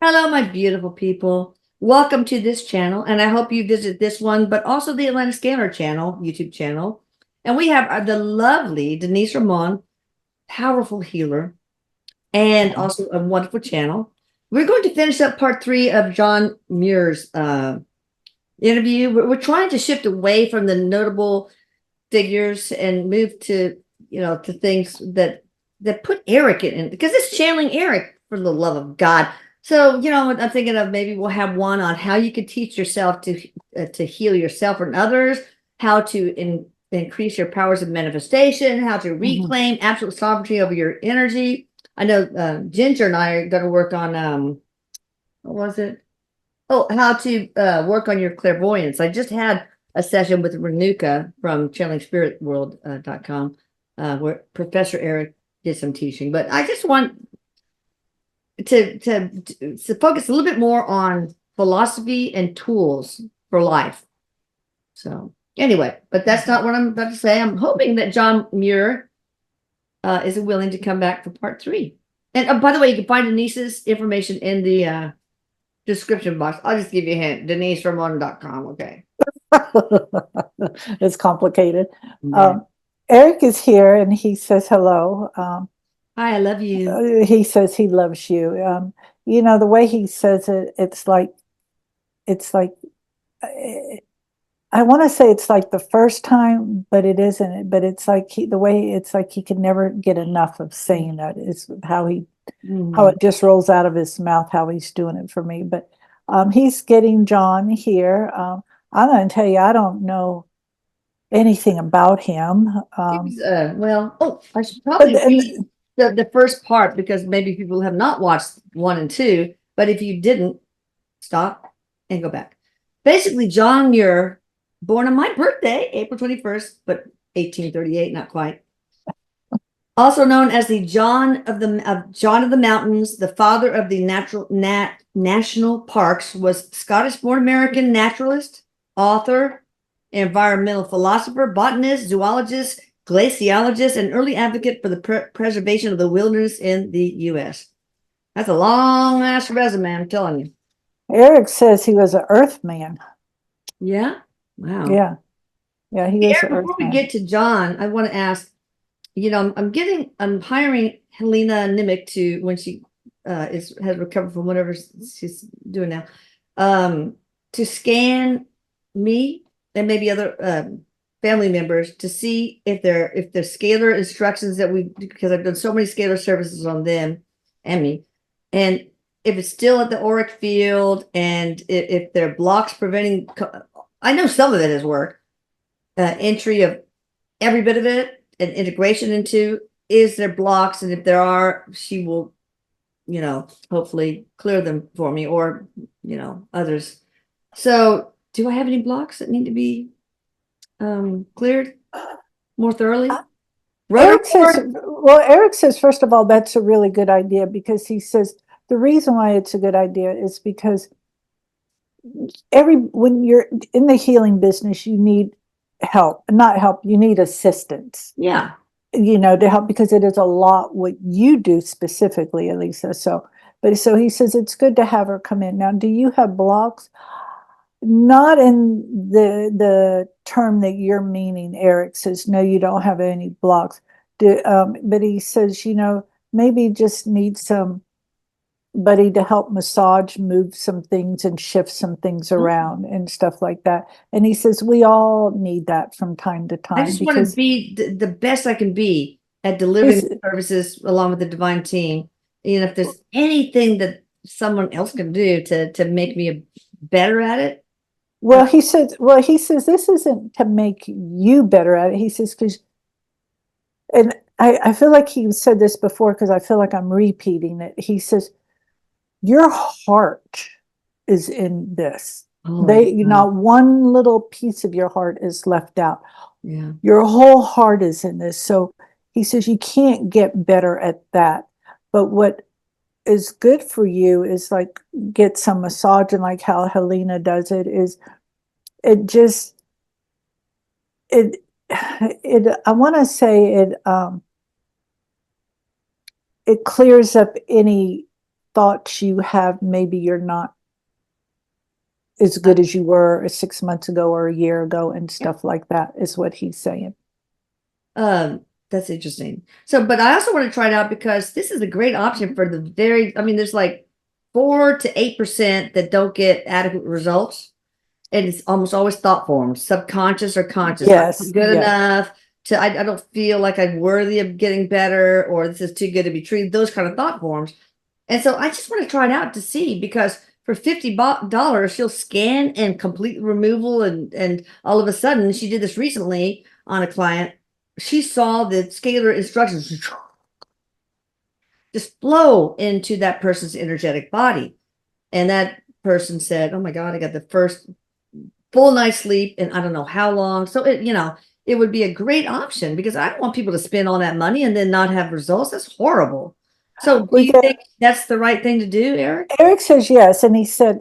Hello, my beautiful people. Welcome to this channel, and I hope you visit this one, but also the Atlanta Scanner channel, YouTube channel. And we have the lovely Denise Ramon, powerful healer, and also a wonderful channel. We're going to finish up part 3 of John Muir's interview. We're trying to shift away from the notable figures and move to, to things that put Erik in, because it's channeling Erik, for the love of God. So, I'm thinking of maybe we'll have one on how you can teach yourself to heal yourself and others, how to increase your powers of manifestation, how to reclaim absolute sovereignty over your energy. I know Ginger and I are going to work on, what was it? Oh, how to work on your clairvoyance. I just had a session with Renuka from channelingspiritworld.com where Professor Erik did some teaching. But I just want to focus a little bit more on philosophy and tools for life. So anyway, but that's not what I'm about to say. I'm hoping that John Muir is willing to come back for part 3. And by the way, you can find Denise's information in the description box. I'll just give you a hint. DeniseRamon.com. Okay. It's complicated. Yeah. Erik is here and he says hello. Hi, I love you. He says he loves you. The way he says it, it's like I want to say it's like the first time, but it isn't. But it's like the way it's like he can never get enough of saying that. Is how it just rolls out of his mouth, how he's doing it for me. But he's getting John here. I'm going to tell you, I don't know anything about him. I should probably read the first part, because maybe people have not watched 1 and 2. But if you didn't, stop and go back. Basically, John Muir, born on my birthday, April 21st, but 1838, not quite. Also known as the John of the Mountains, the father of the national parks, was Scottish-born American naturalist, author, environmental philosopher, botanist, zoologist, glaciologist, and early advocate for the preservation of the wilderness in the U.S. That's a long ass resume, I'm telling you. Erik says he was an earth man. Yeah. Wow. Yeah, he is. Before we get to John, I want to ask, I'm hiring Helena Nimick to, when she has recovered from whatever she's doing now, to scan me and maybe other family members to see if the scalar instructions because I've done so many scalar services on them and me, and if it's still at the auric field, and if there are blocks preventing, I know some of it has worked, entry of every bit of it and integration into, is there blocks, and if there are, she will, hopefully clear them for me, or, others. So do I have any blocks that need to be cleared more thoroughly? Erik says, first of all, that's a really good idea, because he says the reason why it's a good idea is because when you're in the healing business, you need help, not help, you need assistance. Yeah. To help, because it is a lot what you do specifically, Elisa. So he says it's good to have her come in. Now, do you have blocks? Not in the term that you're meaning. Erik says, no, you don't have any blocks. But he says, maybe just need somebody to help massage, move some things and shift some things around and stuff like that. And he says, we all need that from time to time. I just want to be the best I can be at delivering services along with the divine team. If there's anything that someone else can do to make me better at it. He says this isn't to make you better at it. He says, and I feel like he said this before, because I feel like I'm repeating it. He says, your heart is in this. Not one little piece of your heart is left out. Yeah. Your whole heart is in this. So he says you can't get better at that. But what is good for you is like get some massage, and like how Helena does it, is I want to say it clears up any thoughts you have, maybe you're not as good as you were 6 months ago or a year ago and stuff like that is what he's saying. That's interesting. So, but I also want to try it out because this is a great option for the I mean, there's like 4 to 8% that don't get adequate results. And it's almost always thought forms, subconscious or conscious. Yes, I'm good yes. enough to, I don't feel like I'm worthy of getting better, or this is too good to be true. Those kind of thought forms. And so I just want to try it out to see, because for $50, she'll scan and complete removal. And all of a sudden, she did this recently on a client. She saw the scalar instructions just flow into that person's energetic body. And that person said, oh my God, I got the first full night's sleep and I don't know how long. So it would be a great option, because I don't want people to spend all that money and then not have results. That's horrible. So do you think that's the right thing to do, Erik? Erik says yes. And he said,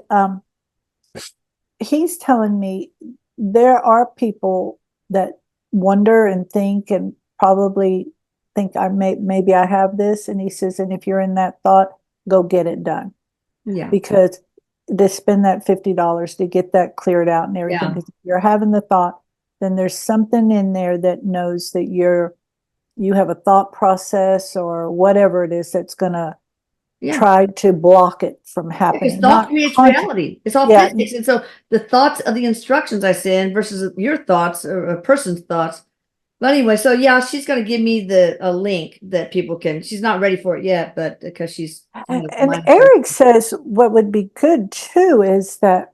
he's telling me there are people that wonder and think and probably think maybe I have this. And he says, and if you're in that thought, go get it done. Yeah. Because to spend that $50 to get that cleared out and everything. Because if you're having the thought, then there's something in there that knows that you have a thought process or whatever it is that's going to try to block it from happening. Thought creates reality. It's all physics. And so the thoughts of the instructions I send versus your thoughts or a person's thoughts. But anyway, so yeah, she's going to give me a link that people can. She's not ready for it yet, but because she's. And Erik says what would be good too is that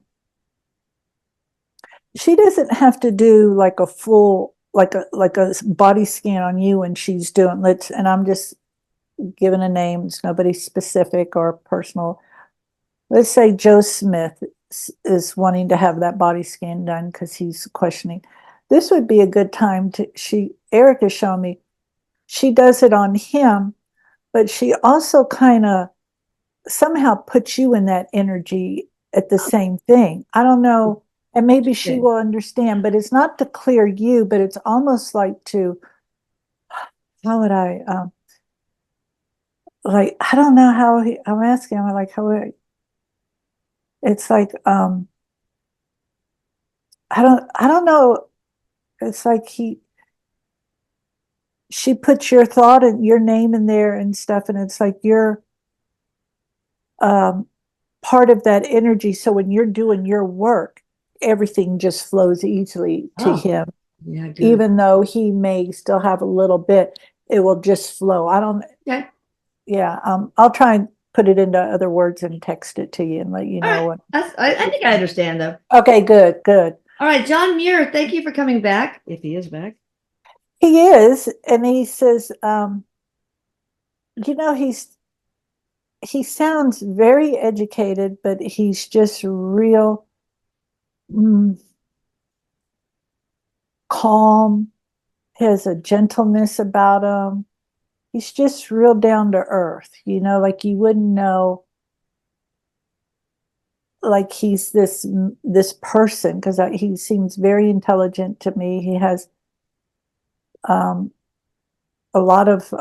she doesn't have to do like a full, like a body scan on you when she's doing, and I'm just giving a name. It's nobody specific or personal. Let's say Joe Smith is wanting to have that body scan done because he's questioning. This would be a good time to, Erik has shown me, she does it on him, but she also kind of somehow puts you in that energy at the same thing. I don't know. And maybe she will understand, but it's not to clear you, but it's almost like to, how would I, like, I don't know how I'm asking him, like, it's like, I don't know. It's like she puts your thought and your name in there and stuff. And it's like, you're, part of that energy. So when you're doing your work, everything just flows easily to him. Yeah, good. Even though he may still have a little bit, it will just flow. I don't. Yeah. Yeah. I'll try and put it into other words and text it to you and let you know. Right. I think I understand though. Okay, good. All right, John Muir, thank you for coming back. If he is back. He is. And he says, he sounds very educated, but he's just real calm. He has a gentleness about him. He's just real down to earth, like you wouldn't know, like he's this person, because he seems very intelligent to me. He has a lot of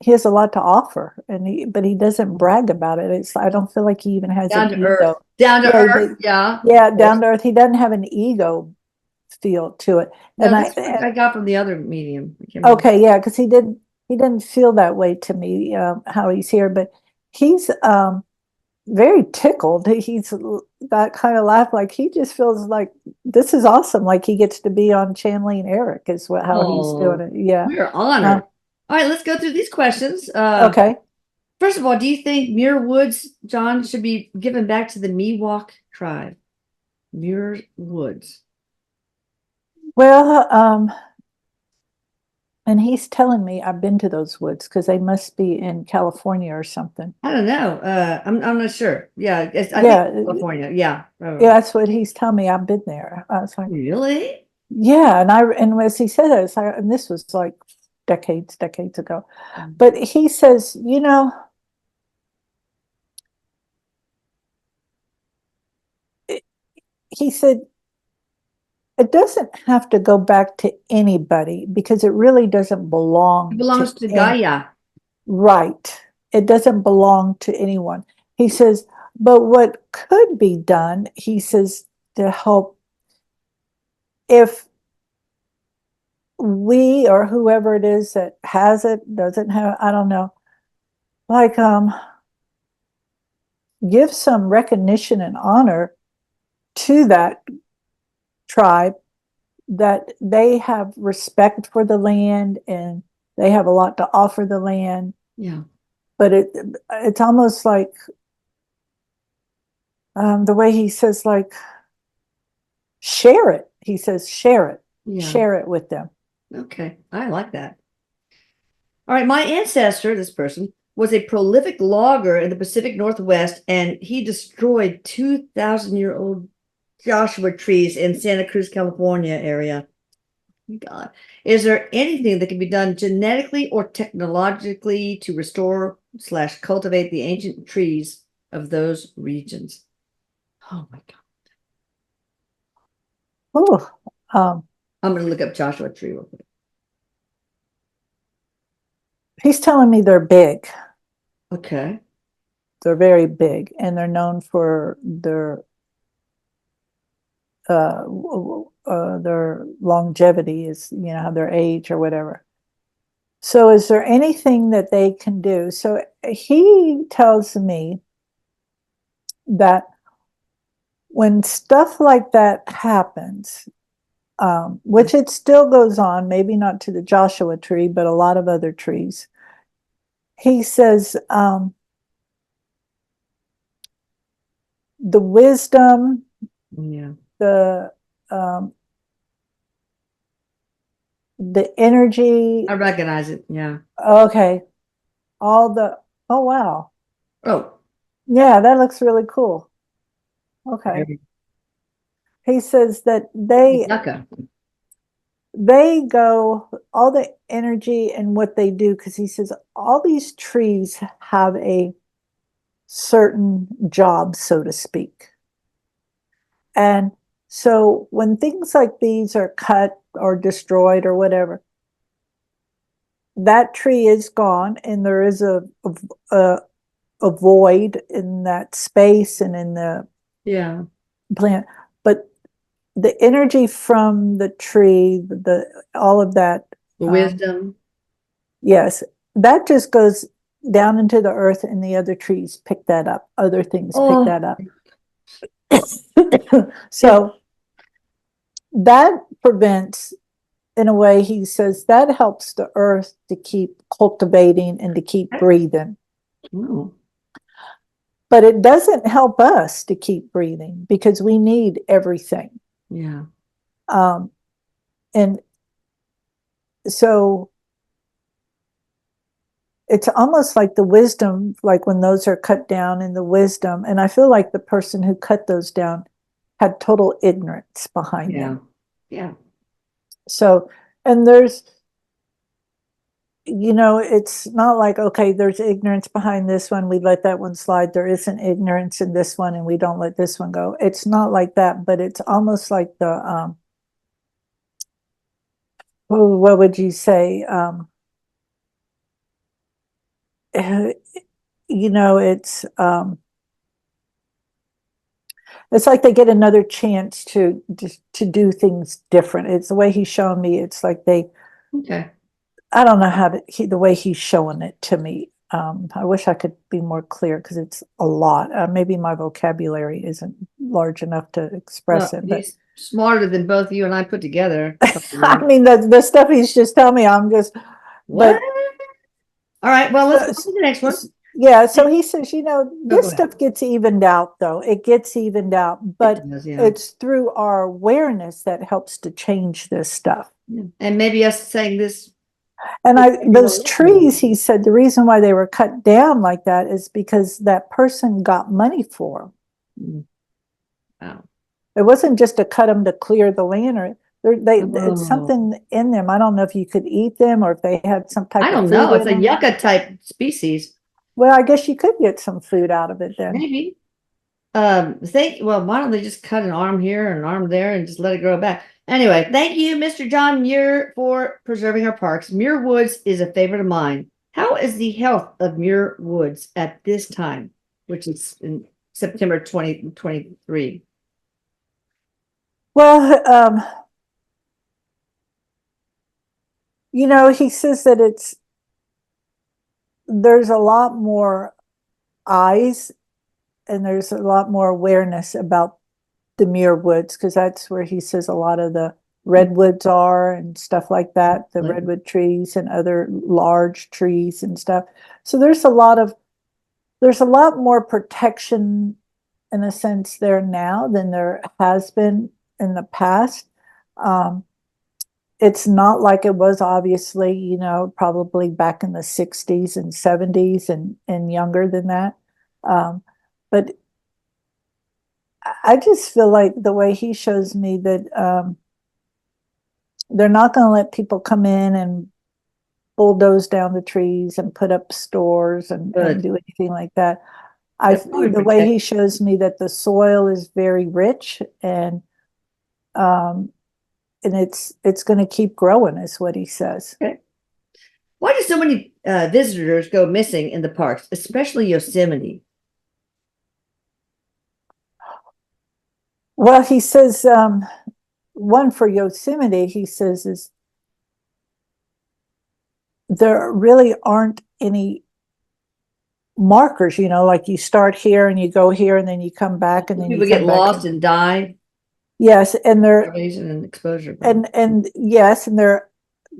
he has a lot to offer, but he doesn't brag about it. I don't feel like he even has an ego. Down to earth, yeah. Yeah, down to earth. He doesn't have an ego feel to it. No, that's what I got from the other medium. Okay, yeah, because he didn't feel that way to me, how he's here, but he's very tickled. He's that kind of laugh, like he just feels like this is awesome. Like he gets to be on channeling Erik is how he's doing it. Yeah, we're honored. All right, let's go through these questions. Okay. First of all, do you think Muir Woods, John, should be given back to the Miwok tribe? Muir Woods. Well, and he's telling me I've been to those woods because they must be in California or something. I don't know. I'm not sure. Yeah, I think California. Yeah. Yeah, that's what he's telling me. I've been there. I was like, really? Yeah, and as he said this, and this was like decades ago, but he says, he said, it doesn't have to go back to anybody because it really doesn't belong. It belongs to Gaia. Right. it doesn't belong to anyone. He says, but what could be done, he says, to help, if we or whoever it is that has it, doesn't have, I don't know, like give some recognition and honor to that tribe, that they have respect for the land and they have a lot to offer the land. Yeah. But it's almost like the way he says, like, share it. He says, share it. Yeah. Share it with them. Okay. I like that. All right. My ancestor, this person, was a prolific logger in the Pacific Northwest, and he destroyed 2,000-year-old Joshua trees in Santa Cruz, California area. God, is there anything that can be done genetically or technologically to restore / cultivate the ancient trees of those regions? Oh my God. Oh, I'm going to look up Joshua tree real quick. he's telling me they're big. Okay. They're very big, and they're known for their longevity, is, you know, their age or whatever. So is there anything that they can do? So he tells me that when stuff like that happens, which it still goes on, maybe not to the Joshua tree, but a lot of other trees, he says the wisdom, Yeah. the energy. I recognize it. Yeah. Okay. Oh, wow. Oh. Yeah, that looks really cool. Okay. He says that they go, all the energy and what they do, because he says all these trees have a certain job, so to speak. And so when things like these are cut or destroyed or whatever, that tree is gone, and there is a void in that space and in the plant. But the energy from the tree, all of that, the wisdom, yes, that just goes down into the earth, and the other trees pick that up. Other things pick that up. So that prevents, in a way, he says, that helps the earth to keep cultivating and to keep breathing. But it doesn't help us to keep breathing, because we need everything. Yeah. And so it's almost like the wisdom, like when those are cut down, in the wisdom. And I feel like the person who cut those down had total ignorance behind them. Yeah. So, and there's, you know, it's not like, okay, there's ignorance behind this one, we let that one slide. There isn't ignorance in this one, and we don't let this one go. It's not like that, but it's almost like the, what would you say? You know, it's like they get another chance to do things different. It's the way he's showing me. It's like they, I don't know how to, the way he's showing it to me. I wish I could be more clear, because it's a lot. Maybe my vocabulary isn't large enough to express it. But he's smarter than both you and I put together. I mean, the stuff he's just telling me, I'm just, what? All right, well, let's go to the next one. Yeah, so he says, you know, this stuff gets evened out, though. It gets evened out, but it's through our awareness that helps to change this stuff. And maybe us saying this. And those trees, he said, the reason why they were cut down like that is because that person got money for them. Wow. It wasn't just to cut them to clear the land, or it's something in them. I don't know if you could eat them, or if they had some type of food. I don't know. It's a yucca type species. Well, I guess you could get some food out of it then. Maybe. Well, why don't they just cut an arm here and an arm there and just let it grow back? Anyway, thank you, Mr. John Muir, for preserving our parks. Muir Woods is a favorite of mine, How is the health of Muir Woods at this time, which is in September 2023? Well, he says that there's a lot more eyes and there's a lot more awareness about the Muir Woods, because that's where he says a lot of the redwoods are and stuff like that, the Like, redwood trees and other large trees and stuff. So there's a lot more protection in a sense there now than there has been in the past. It's not like it was, obviously, probably back in the 60s and 70s and younger than that. But I just feel like the way he shows me that they're not going to let people come in and bulldoze down the trees and put up stores and good. do anything like that. That's probably The way protect. he shows me that the soil is very rich um, and it's going to keep growing, is what he says. Okay. Why do so many visitors go missing in the parks, especially Yosemite? Well, he says one for Yosemite, he says, is there really aren't any markers, like you start here and you go here and then you come back and then you People get come back. lost and die. Yes, and they're Radiation and exposure. and yes, and they're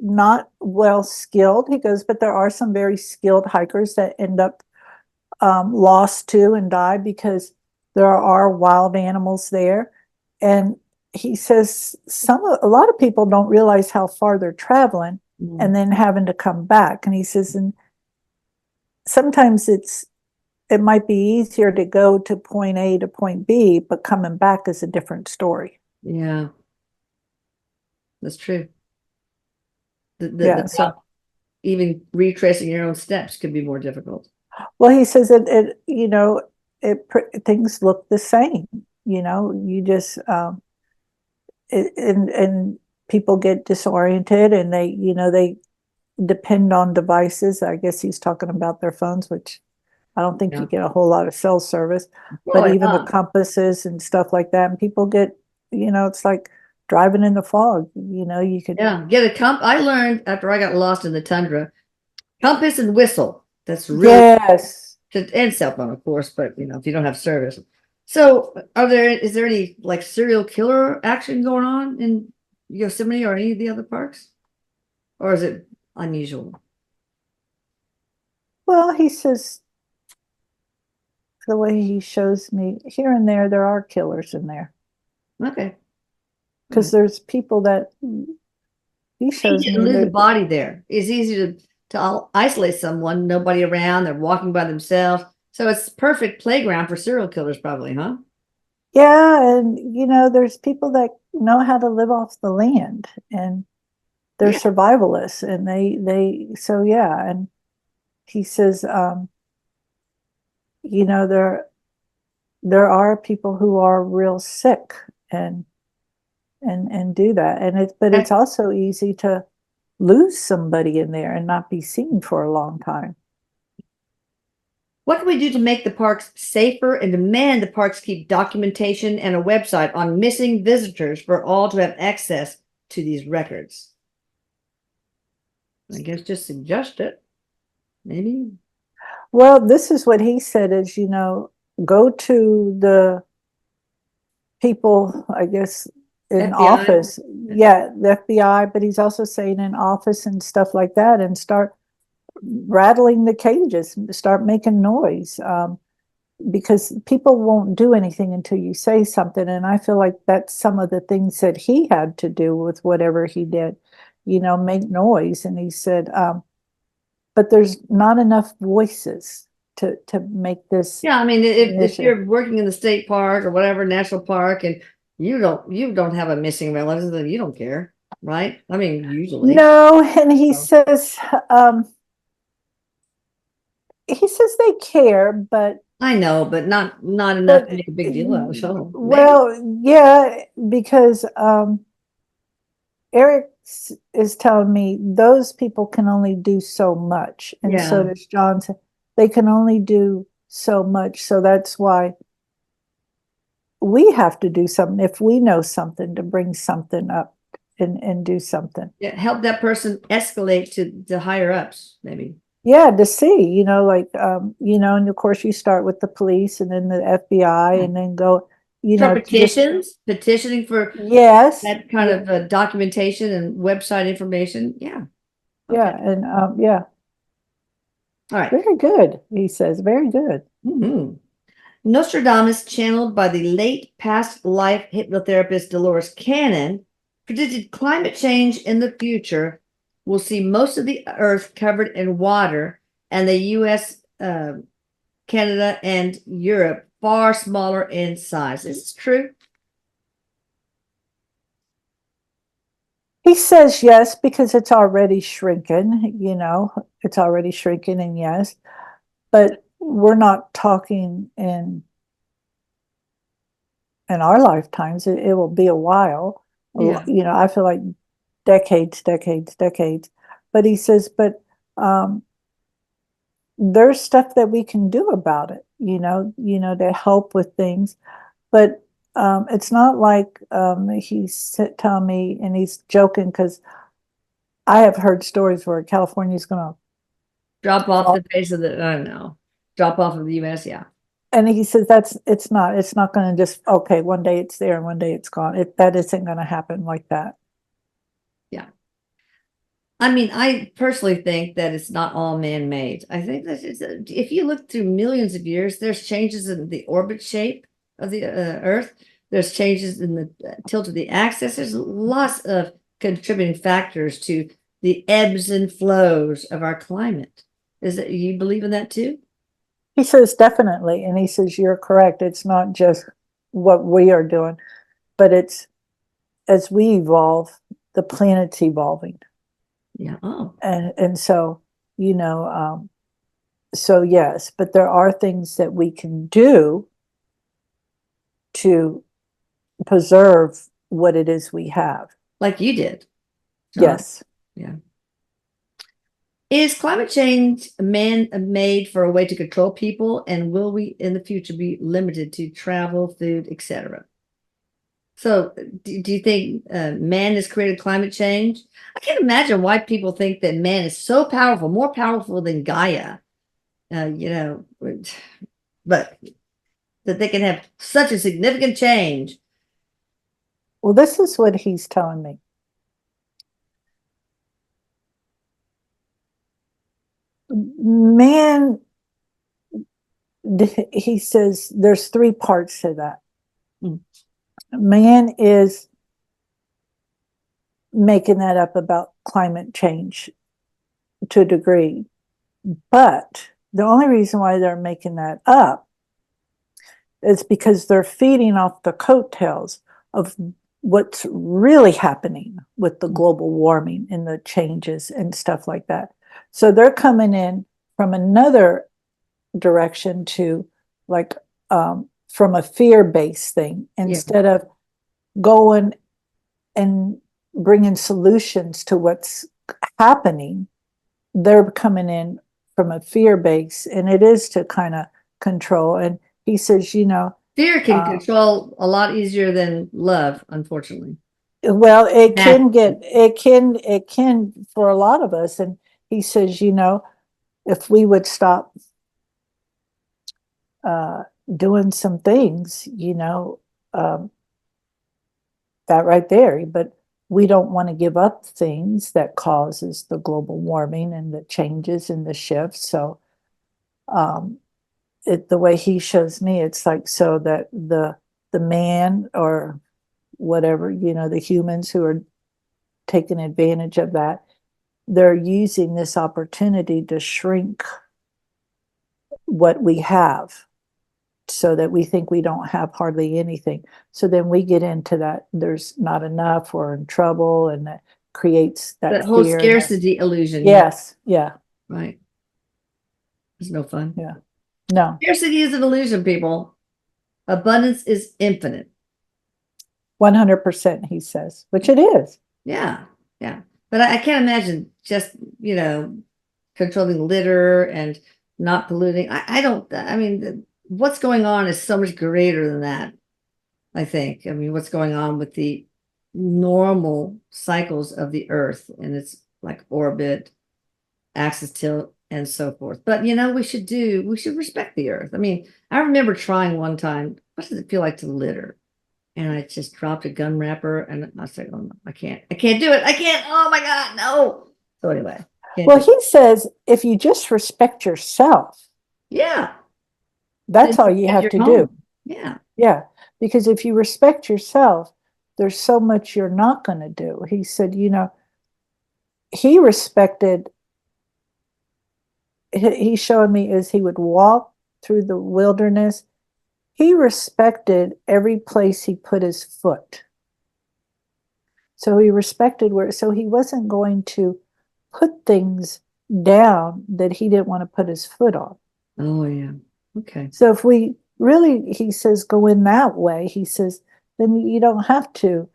not well skilled. He goes, but there are some very skilled hikers that end up lost too and die because there are wild animals there. And he says a lot of people don't realize how far they're traveling and then having to come back. And he says, and sometimes it might be easier to go to point A to point B, but coming back is a different story. Yeah, that's true. Yeah, so Even retracing your own steps could be more difficult. well, he says things look the same. You just and people get disoriented and they depend on devices. I guess he's talking about their phones, which I don't think you get a whole lot of cell service, but even the compasses and stuff like that. And people get, it's like driving in the fog. You could get a I learned after I got lost in the tundra, compass and whistle. That's really yes. And cell phone, of course, but if you don't have service. So is there any like serial killer action going on in Yosemite or any of the other parks? Or is it unusual? Well, he says the way he shows me here and there are killers in there. Okay. Because there's people that he shows me lose a body there. It's easy to isolate someone, nobody around, they're walking by themselves. So it's perfect playground for serial killers, probably, huh? Yeah, and there's people that know how to live off the land and they're survivalists and they so yeah. And he says there are people who are real sick and do that. And it's also easy to lose somebody in there and not be seen for a long time. What can we do to make the parks safer and demand the parks keep documentation and a website on missing visitors for all to have access to these records? I guess just suggest it. Maybe. Well, this is what he said is, go to the people, I guess, in FBI. office. Yeah, the FBI, but he's also saying in office and stuff like that and start rattling the cages, start making noise, because people won't do anything until you say something. And I feel like that's some of the things that he had to do with whatever he did, make noise. And he said, but there's not enough voices to make this. Yeah, I mean, if you're working in the state park or whatever national park and you don't have a missing relative, then you don't care, right? I mean, usually. No, and he says they care, but I know, but not enough to make a big deal out of it. Well, yeah, because Erik is telling me those people can only do so much. And so Yeah. does John say they can only do so much. So that's why we have to do something if we know something to bring something up and do something. Yeah, help that person escalate to the higher ups, maybe. Yeah, to see, like, and of course you start with the police and then the FBI and then go, For just, petitions, petitioning for yes, that kind of documentation and website information. Yeah. Okay. yeah, and yeah, All right. very good. He says, very good. Mhm. Nostradamus, channeled by the late past life hypnotherapist Dolores Cannon, predicted climate change in the future will see most of the earth covered in water and the US, Canada, and Europe far smaller in size. Is this true? He says yes, because it's already shrinking, it's already shrinking, and yes, but we're not talking in our lifetimes. It will be a while. Yeah. I feel like decades, decades, decades. But he says, but there's stuff that we can do about it, to help with things. But it's not like he's telling me, and he's joking, because I have heard stories where California's going to Drop off fall. the face of the, I don't know, drop off of the US. Yeah. And he says it's not going to just, okay, one day it's there and one day it's gone. That isn't going to happen like that. Yeah. I mean, I personally think that it's not all man-made. I think that if you look through millions of years, there's changes in the orbit shape of the Earth. There's changes in the tilt of the axis. There's lots of contributing factors to the ebbs and flows of our climate. Is it, you believe in that too? He says definitely, and he says you're correct. It's not just what we are doing, but it's as we evolve, the planet's evolving. Yeah. Oh, And so, so yes, but there are things that we can do to preserve what it is we have. like you did, John. Yes. Yeah. Is climate change man-made for a way to control people, and will we in the future be limited to travel, food, etc.? So, do you think man has created climate change? I can't imagine why people think that man is so powerful, more powerful than Gaia. But that they can have such a significant change. Well, this is what he's telling me. Man, he says there's three parts to that. Mm. Man is making that up about climate change to a degree, but the only reason why they're making that up is because they're feeding off the coattails of what's really happening with the global warming and the changes and stuff like that. So they're coming in from another direction to, like, from a fear-based thing, instead of going and bringing solutions to what's happening. They're coming in from a fear base, and it is to kind of control. And he says, Fear can control a lot easier than love, unfortunately. well, it can for a lot of us. And he says, if we would stop doing some things, that right there. But we don't want to give up things that causes the global warming and the changes and the shifts. So the way he shows me, it's like, so that the man or whatever, the humans who are taking advantage of that, they're using this opportunity to shrink what we have, so that we think we don't have hardly anything. So then we get into that there's not enough, or in trouble, and that creates that That whole fear. scarcity illusion. Yes. Yeah. Right. It's no fun. Yeah. No. Scarcity is an illusion, people. Abundance is infinite. 100%, he says, which it is. Yeah. Yeah. But I can't imagine just, controlling litter and not polluting. I don't, I mean, what's going on is so much greater than that, I think. I mean, what's going on with the normal cycles of the earth and its like orbit, axis tilt, and so forth. But we should respect the earth. I mean, I remember trying one time, what does it feel like to litter? And I just dropped a gum wrapper and I said, oh no, I can't do it. I can't. Oh my God, no. So anyway, can't Well, do it. he says if you just respect yourself, Yeah. Then that's all you protect have your to do. home. Yeah. Yeah. Because if you respect yourself, there's so much you're not going to do. He said, he respected, he showed me as he would walk through the wilderness, he respected every place he put his foot. So he respected so he wasn't going to put things down that he didn't want to put his foot on. Oh yeah. Okay. So if we really, he says, go in that way, he says, then you don't have to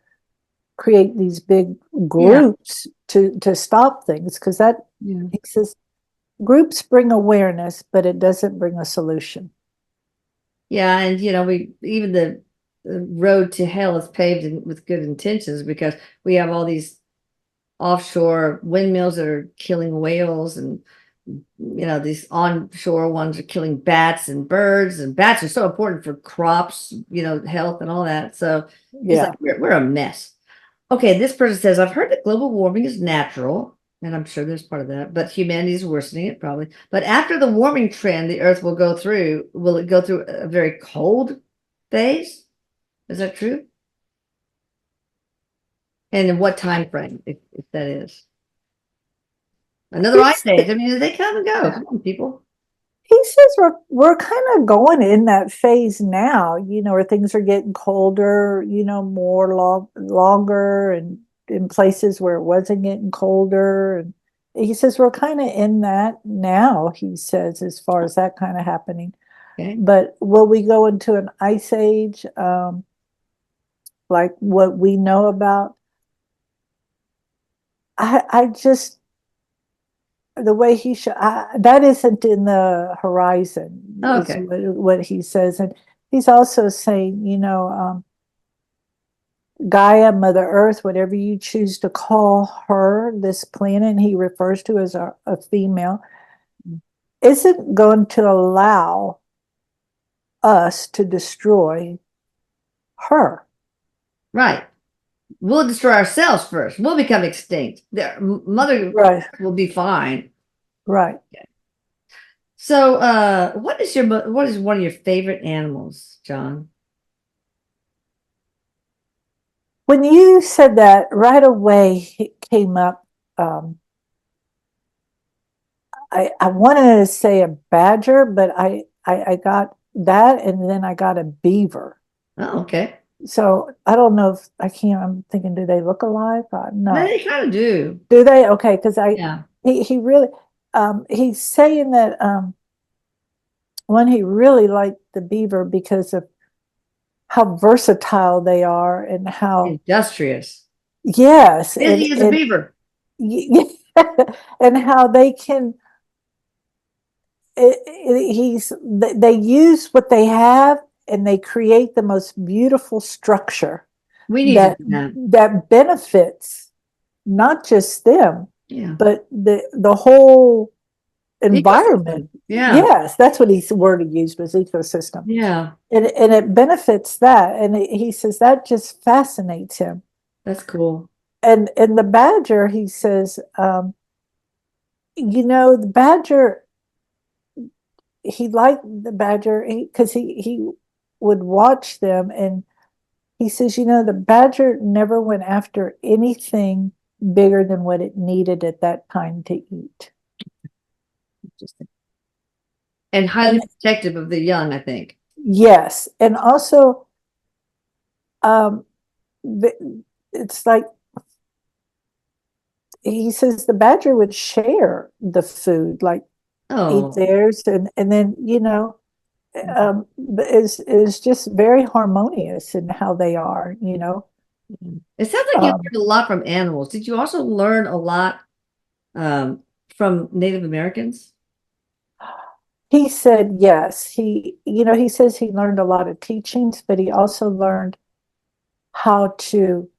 create these big Yeah. groups to stop things, because that, Yeah. he says, groups bring awareness, but it doesn't bring a solution. Yeah. And we even the road to hell is paved with good intentions because we have all these offshore windmills that are killing whales and these onshore ones are killing bats and birds, and bats are so important for crops, health and all that. So it's Yeah. like we're a mess. Okay, this person says, I've heard that global warming is natural, and I'm sure there's part of that, but humanity is worsening it probably. But after the warming trend the earth will it go through a very cold phase? Is that true? And in what time frame, if that is? Another ice He's, age. I mean, they come and go. Come on, people. he says we're kind of going in that phase now, where things are getting colder, more longer, and in places where it wasn't getting colder. And he says we're kind of in that now, he says, as far as that kind of happening. Okay. But will we go into an ice age, like what we know about? I just, the way he should, that isn't in the horizon, Oh, is okay. what he says. And he's also saying, Gaia, Mother Earth, whatever you choose to call her, this planet he refers to as a female, isn't going to allow us to destroy her. Right. We'll destroy ourselves first. We'll become extinct. Mother Right, will be fine. right. So, what is one of your favorite animals, John? When you said that, right away it came up. I wanted to say a badger, but I got that, and then I got a beaver. Oh, okay. So I don't know if I can't. I'm thinking, do they look alike? No, They kind of do. do they? Okay, because Yeah. he really he's saying that one, he really liked the beaver because of how versatile they are, and how, Industrious. yes, Busy as a beaver. and how they can, they use what they have, and they create the most beautiful structure We need to that do that. benefits not just them, Yeah. but the whole environment. Ecosystem. Yeah. Yes, that's what the word he used was ecosystem. Yeah. And it benefits that. And he says that just fascinates him. That's cool. And the badger, he says, the badger, he liked the badger because he would watch them, and he says, the badger never went after anything bigger than what it needed at that time to eat. Interesting. And highly And protective of the young, I think. yes, and also, um, it's like he says the badger would share the food, like eat Oh, theirs, and then is just very harmonious in how they are. It sounds like you Um, learned a lot from animals. Did you also learn a lot from Native Americans? he said yes. He says he learned a lot of teachings, but he also learned how to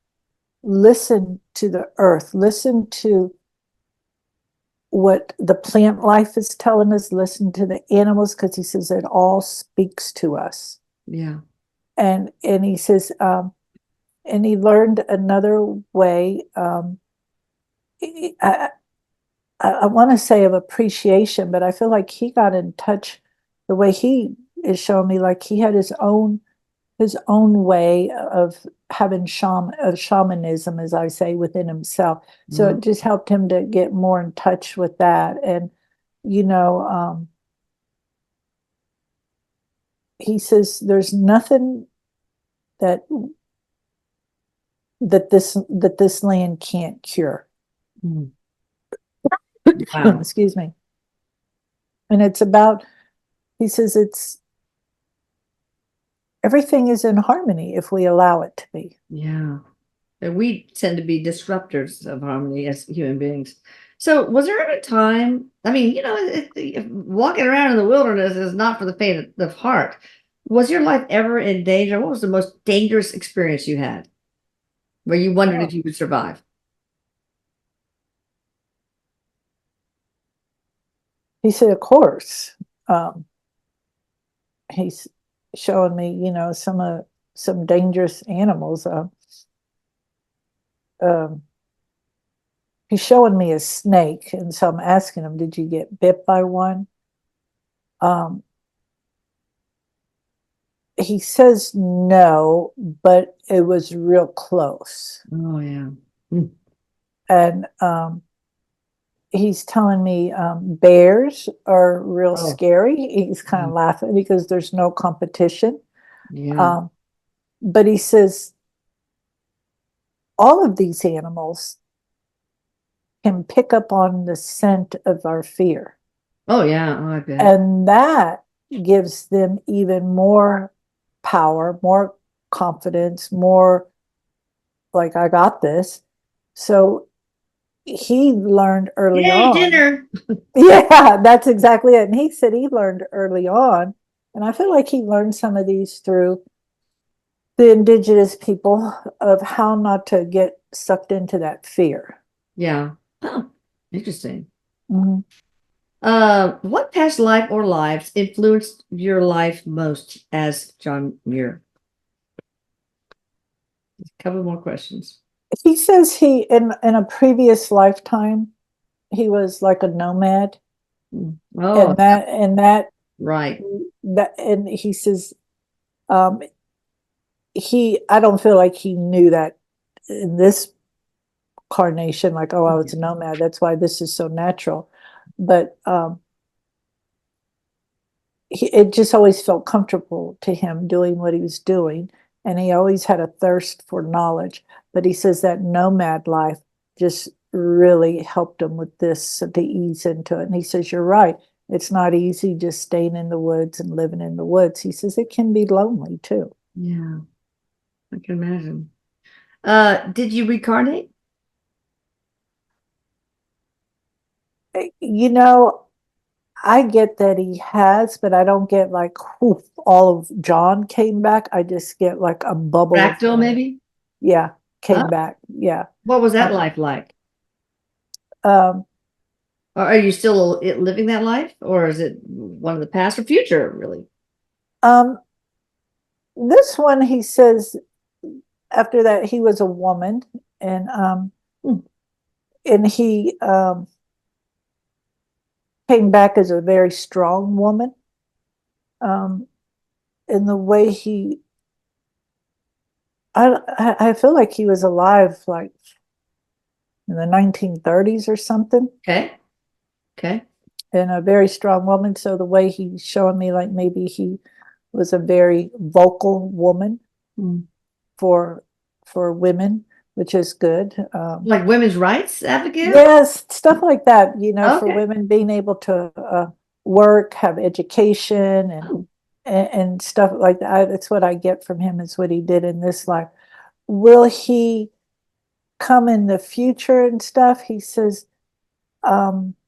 listen to the earth, listen to what the plant life is telling us, listen to the animals, because he says it all speaks to us. Yeah. And he says, and he learned another way. I, I want to say of appreciation, but I feel like he got in touch the way he is showing me, like he had his own way of having shamanism, as I say, within himself. So Mhm. it just helped him to get more in touch with that. And, you know, he says there's nothing that that this land can't cure. Mhm. Wow. Excuse me. And it's about, he says it's everything is in harmony if we allow it to be. Yeah. And we tend to be disruptors of harmony as human beings. So, was there ever a time? I mean, walking around in the wilderness is not for the faint of heart. Was your life ever in danger? What was the most dangerous experience you had where you wondered if Oh. you would survive? He said, of course. Um, he's showing me, some dangerous animals. Um, he's showing me a snake, and so I'm asking him, "Did you get bit by one?" Um, he says no, but it was real close. Oh, yeah. Mm. And he's telling me bears are real Oh, scary. He's kind yeah. of laughing because there's no competition. Yeah. Um, but he says all of these animals can pick up on the scent of our fear. Oh, yeah. Oh, I bet. And that gives them even more power, more confidence, more like, I got this. So he learned early Yay, on. dinner. Yeah, that's exactly it. And he said he learned early on. And I feel like he learned some of these through the indigenous people of how not to get sucked into that fear. Yeah. Oh, interesting. Mhm. What past life or lives influenced your life most as John Muir? A couple more questions. He says he in a previous lifetime he was like a nomad, Oh, and right. and he says um he I don't feel like he knew that in this carnation, like, oh, I was a nomad, that's why this is so natural. But it just always felt comfortable to him doing what he was doing, and he always had a thirst for knowledge. But he says that nomad life just really helped him with this, to ease into it. And he says, you're right, it's not easy just staying in the woods and living in the woods. He says it can be lonely too. Yeah, I can imagine. Did you reincarnate? You know, I get that he has, but I don't get like, whew, all of John came back. I just get like a bubble of Fractal, him. maybe? Yeah, Oh, came back. Yeah. what was that Uh, life like? um, Or are you still living that life? Or is it one of the past or future, really? um, this one, he says, after that, he was a woman, and Hmm. he came back as a very strong woman. Um, in the way I feel like he was alive like in the 1930s or something, Okay. Okay. and a very strong woman. So the way he's showing me, like maybe he was a very vocal woman Hmm. for women, which is good. Like women's rights advocate? Yes, stuff like that, for Okay. women being able to work, have education, and Oh, stuff like that. That's what I get from him, is what he did in this life. will he come in the future and stuff? He says,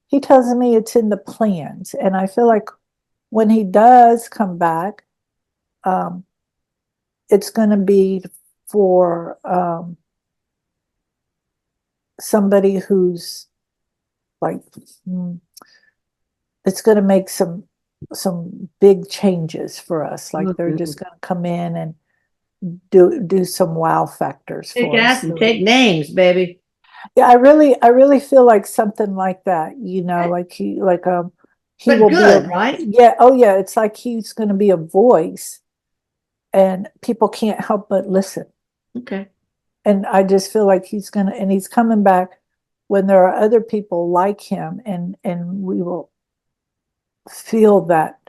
he tells me it's in the plans. And I feel like when he does come back, it's going to be for somebody who's like, it's going to make some big changes for us. Like they're just going to come in and do some wow factors for us. and take names, baby. Yeah, I really feel like something like that, you know, like he But will good, be right? yeah, oh yeah, it's like he's going to be a voice and people can't help but listen. Okay. And I just feel like and he's coming back when there are other people like him, and we will feel that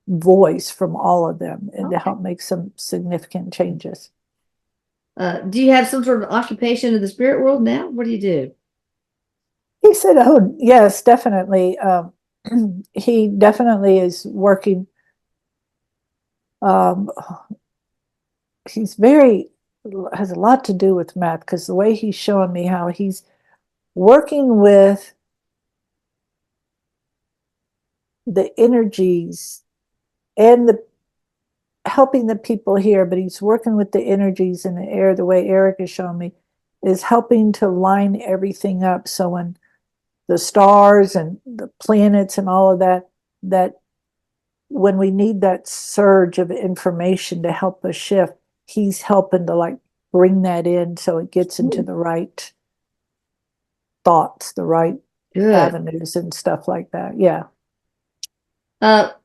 voice from all of them and to help make some significant changes. Do you have some sort of occupation in the spirit world now? What do you do? He said, oh, yes, definitely. He definitely is working. He's has a lot to do with math, because the way he's showing me how he's working with the energies and helping the people here, but he's working with the energies in the air. The way Erik is showing me is helping to line everything up. So when the stars and the planets and all of that when we need that surge of information to help us shift, he's helping to like bring that in so it gets into the right thoughts, the right avenues and stuff like that. Yeah. How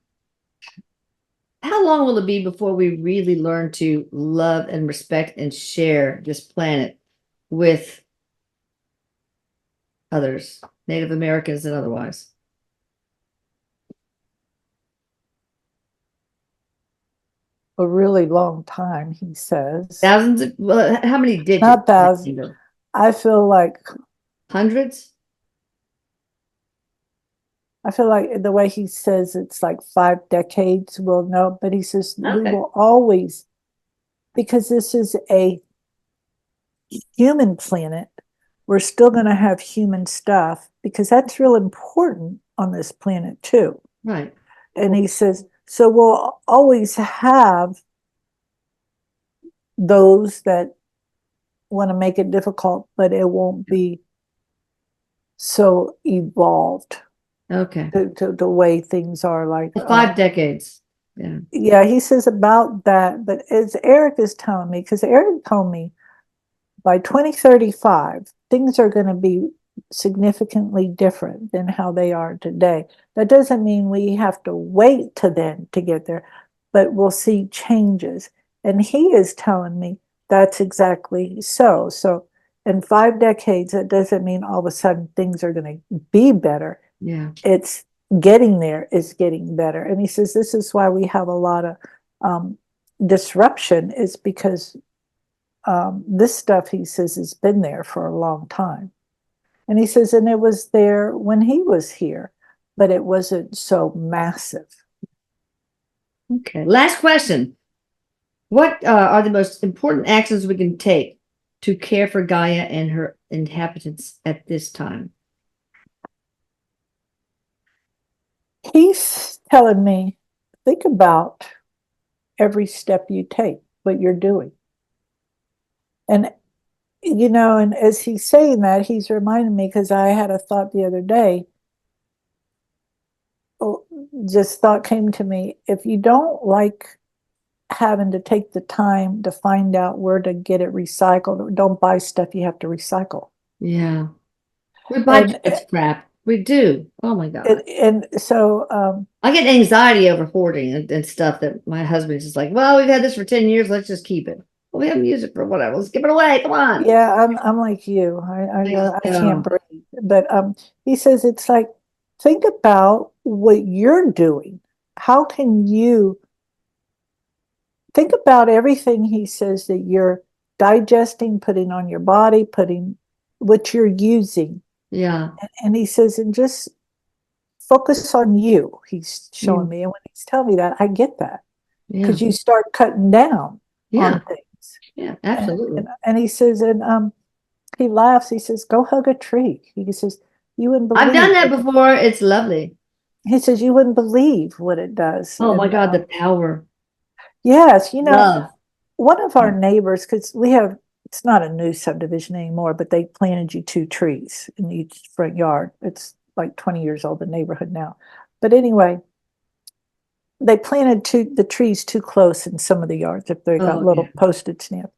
long will it be before we really learn to love and respect and share this planet with others, Native Americans and otherwise? A really long time, he says. Thousands of, well, how many digits? Not thousands. I feel like hundreds. I feel like the way he says it's like 5 decades, we'll know, but he says we will always, because this is a human planet, we're still going to have human stuff, because that's real important on this planet too. Right. And he says, so we'll always have those that want to make it difficult, but it won't be so evolved. Okay. To the way things are, like 5 decades. Yeah. Yeah, he says about that. But as Erik is telling me, because Erik told me by 2035, things are going to be significantly different than how they are today. That doesn't mean we have to wait to then to get there, but we'll see changes. And he is telling me that's exactly so. So in 5 decades, it doesn't mean all of a sudden things are going to be better. Yeah. It's getting there is getting better. And he says this is why we have a lot of disruption, is because this stuff, he says, has been there for a long time. And he says, and it was there when he was here, but it wasn't so massive. Okay. Last question. What are the most important actions we can take to care for Gaia and her inhabitants at this time? He's telling me, think about every step you take, what you're doing. And, you know, and as he's saying that, he's reminding me, because I had a thought the other day, just thought came to me, if you don't like having to take the time to find out where to get it recycled, don't buy stuff you have to recycle. Yeah. We buy crap. We do. Oh my God. And so I get anxiety over hoarding and stuff that my husband's just like, well, we've had this for 10 years. Let's just keep it. Well, we haven't used it for whatever. Let's give it away. Come on. Yeah, I'm like you. I can't breathe. But he says it's like, think about what you're doing. How can you think about everything he says that you're digesting, putting on your body, putting what you're using. Yeah. And he says, and just focus on you. He's showing me. And when he's telling me that, I get that. Because you start cutting down on things. trees. Yeah, absolutely. And he says, and he laughs. He says, "Go hug a tree." He says, "You wouldn't I've done believe." that before. It's lovely. He says, "You wouldn't believe what it does." Oh my And God, the power, yes, love. one of our neighbors, because we have, it's not a new subdivision anymore, but they planted you 2 trees in each front yard. It's like 20 years old, the neighborhood now. But anyway, they planted the trees too close in some of the yards if they got Oh little yeah. postage stamps.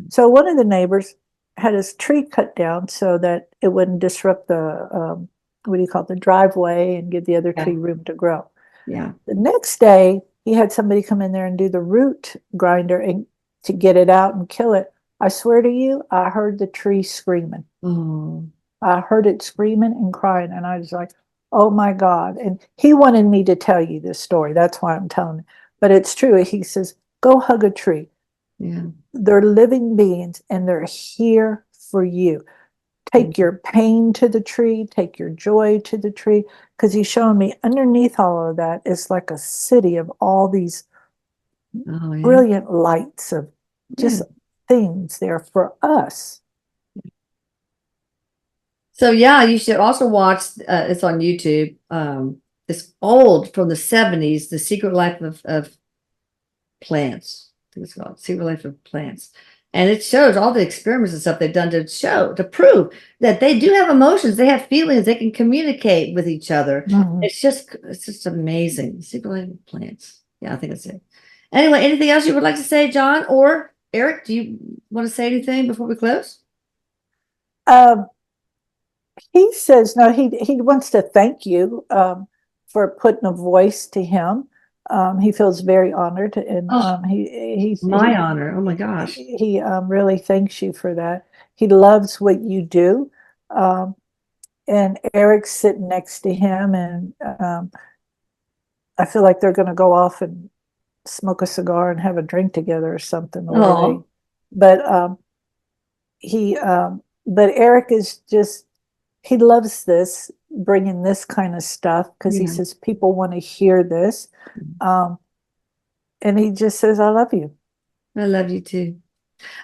So one of the neighbors had his tree cut down so that it wouldn't disrupt the what do you call it, the driveway, and give the other Yeah. tree room to grow. Yeah. The next day, he had somebody come in there and do the root grinder and to get it out and kill it. I swear to you, I heard the tree screaming. Oh, I heard it screaming and crying, and I was like, "Oh my God!" And he wanted me to tell you this story. That's why I'm telling it. But it's true. He says, "Go hug a tree. yeah. They're living beings, and they're here for you. Take your pain to the tree, take your joy to the tree." Because he's showing me underneath all of that is like a city of all these Oh yeah. brilliant lights of Yeah. just things there for us. So yeah, you should also watch. It's on YouTube. It's old from the 70s. The Secret Life of Plants. I think it's called Secret Life of Plants, and it shows all the experiments and stuff they've done to prove that they do have emotions. They have feelings. They can communicate with each other. Mhm. It's just amazing. Secret Life of Plants. Yeah, I think that's it. Anyway, anything else you would like to say, John or Erik? Do you want to say anything before we close? Um, he says no. He wants to thank you for putting a voice to him. He feels very honored, and Oh, my honor. Oh my gosh. he really thanks you for that. He loves what you do. Um, and Eric's sitting next to him, and I feel like they're going to go off and smoke a cigar and have a drink together or something, the way they. Oh, But he, but Erik is just, he loves this, bringing this kind of stuff because he yeah. says people want to hear this, um, and he just says, "I love you." I love you too.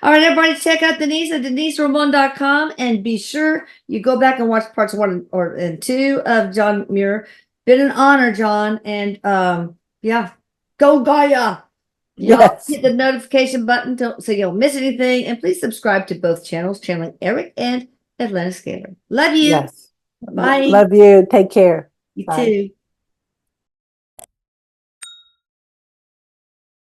All right, everybody, check out Denise at deniseramon.com and be sure you go back and watch parts 1 and 2 of John Muir. Been an honor, John. And yeah, go Gaia. Y'all Yes, hit the notification button so you don't miss anything. And please subscribe to both channels, channeling Erik and Atlanta Scalar. Love you. yes. Bye. Love you. Take care. You Bye. too.